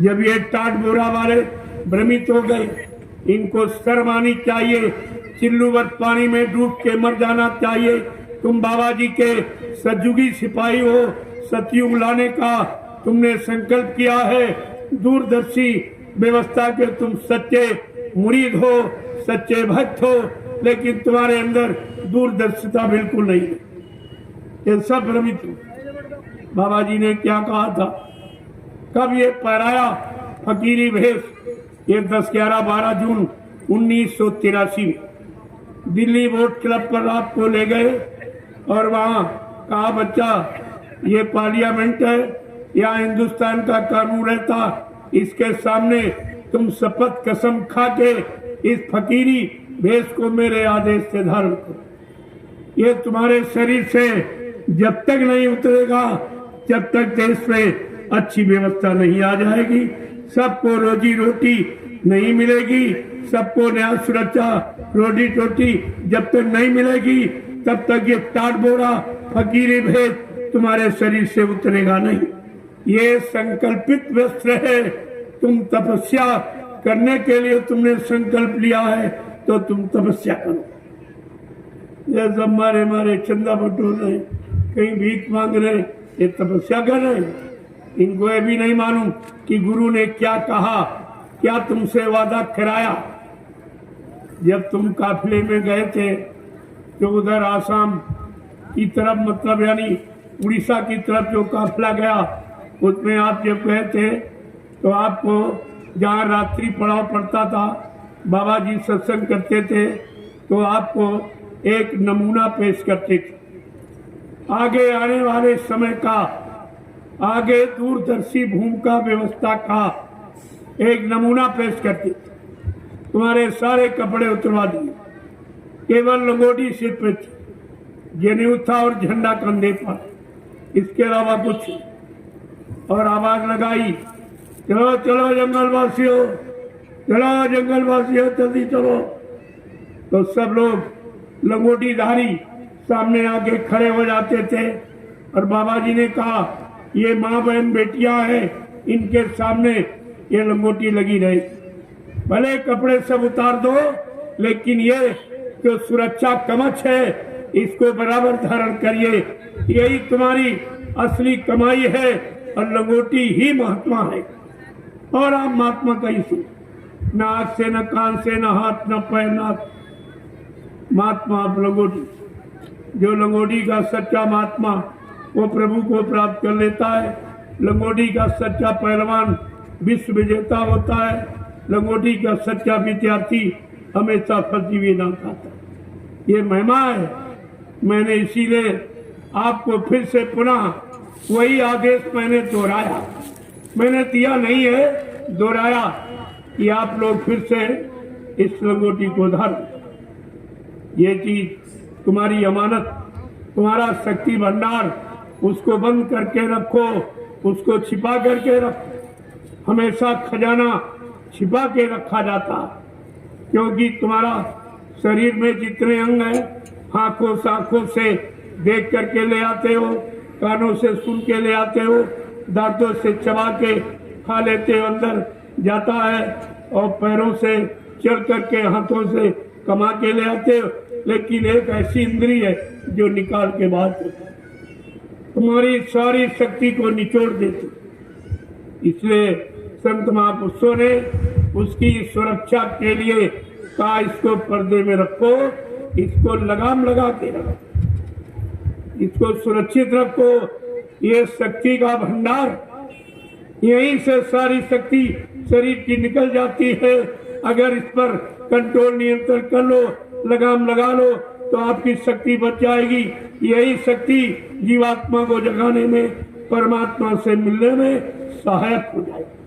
जब ये टाट बोरा वाले भ्रमित हो गए, इनको शर्म आनी चाहिए, चिल्लू भर पानी में डूब के मर जाना चाहिए। तुम बाबा जी के सतयुगी सिपाही हो, सतयुग लाने का तुमने संकल्प किया है, दूरदर्शी व्यवस्था के तुम सच्चे मुरीद हो, सच्चे भक्त हो, लेकिन तुम्हारे अंदर दूरदर्शिता बिल्कुल नहीं है। ये सब भ्रमित हो। बाबा जी ने क्या कहा था, कब ये पहराया फकीरी भेष, ये 10, 11, 12 जून 1983 में दिल्ली बोट क्लब पर आपको ले गए और वहाँ कहा, बच्चा ये पार्लियामेंट है, यहाँ हिंदुस्तान का कानून रहता, इसके सामने तुम शपथ कसम खा के इस फकीरी भेष को मेरे आदेश से धारण करो। ये तुम्हारे शरीर से जब तक नहीं उतरेगा, जब तक देश में अच्छी व्यवस्था नहीं आ जाएगी, सबको रोजी रोटी नहीं मिलेगी, सबको न्याय सुरक्षा रोटी टोटी जब तक नहीं मिलेगी, तब तक ये टाट बोरा फकीरी भेष तुम्हारे शरीर से उतरेगा नहीं। ये संकल्पित वस्त्र है। तुम तपस्या करने के लिए तुमने संकल्प लिया है, तो तुम तपस्या करो। ये सब मारे चंदा बटोर रहे, कहीं भीख मांग रहे, ये तपस्या कर रहे। इनको ये भी नहीं मालूम कि गुरु ने क्या कहा, क्या तुमसे वादा कराया। जब तुम काफिले में गए थे तो उधर आसाम की तरफ, मतलब यानी उड़ीसा की तरफ जो काफिला गया, उसमें आप जब गए थे तो आपको जहाँ रात्रि पड़ाव पड़ता था, बाबा जी सत्संग करते थे, तो आपको एक नमूना पेश करते थे आगे आने वाले समय का, आगे दूरदर्शी भूमिका व्यवस्था का एक नमूना पेश करते थे। तुम्हारे सारे कपड़े उतरवा दिए, केवल लंगोटी सिर पे थी, जनेऊ था और झंडा कंधे पर, इसके अलावा कुछ। और आवाज लगाई, चलो चलो जंगलवासियों, चलो जंगलवासियों, जल्दी चलो। तो सब लोग लंगोटीधारी सामने आके खड़े हो जाते थे और बाबा जी ने कहा, ये माँ बहन बेटियां हैं, इनके सामने ये लंगोटी लगी रही, भले कपड़े सब उतार दो, लेकिन ये जो सुरक्षा कवच है इसको बराबर धारण करिए, यही तुम्हारी असली कमाई है और लंगोटी ही महात्मा है। और आप महात्मा कैसे, न आँख से, न कान से, न हाथ, न पैर, न महात्मा आप लंगोटी। जो लंगोटी का सच्चा महात्मा वो प्रभु को प्राप्त कर लेता है। लंगोटी का सच्चा पहलवान विश्व विजेता होता है। लंगोटी का सच्चा विद्यार्थी हमेशा फर्जी नाम खाता है। ये महिमा है। मैंने इसीलिए आपको फिर से पुनः वही आदेश मैंने दोहराया, मैंने दिया नहीं है, दोहराया कि आप लोग फिर से इस लंगोटी को धारण। ये चीज तुम्हारी अमानत, तुम्हारा शक्ति भंडार, उसको बंद करके रखो, उसको छिपा करके रखो। हमेशा खजाना छिपा के रखा जाता, क्योंकि तुम्हारा शरीर में जितने अंग हैं, आंखों से देख करके ले आते हो, कानों से सुन के ले आते हो, दांतों से चबा के खा लेते हो, अंदर जाता है, और पैरों से चल करके, हाथों से कमा के ले आते हो। लेकिन एक ऐसी इंद्री है जो निकाल के बात होती है, तुम्हारी सारी शक्ति को निचोड़ देती। इसलिए संत महापुरुषों ने उसकी सुरक्षा के लिए कहा, इसको पर्दे में रखो, इसको लगाम लगा के रखो, इसको सुरक्षित रखो। ये शक्ति का भंडार, यहीं से सारी शक्ति शरीर की निकल जाती है। अगर इस पर कंट्रोल, नियंत्रण कर लो, लगाम लगा लो, तो आपकी शक्ति बच जाएगी। यही शक्ति जीवात्मा को जगाने में, परमात्मा से मिलने में सहायक हो जाएगी।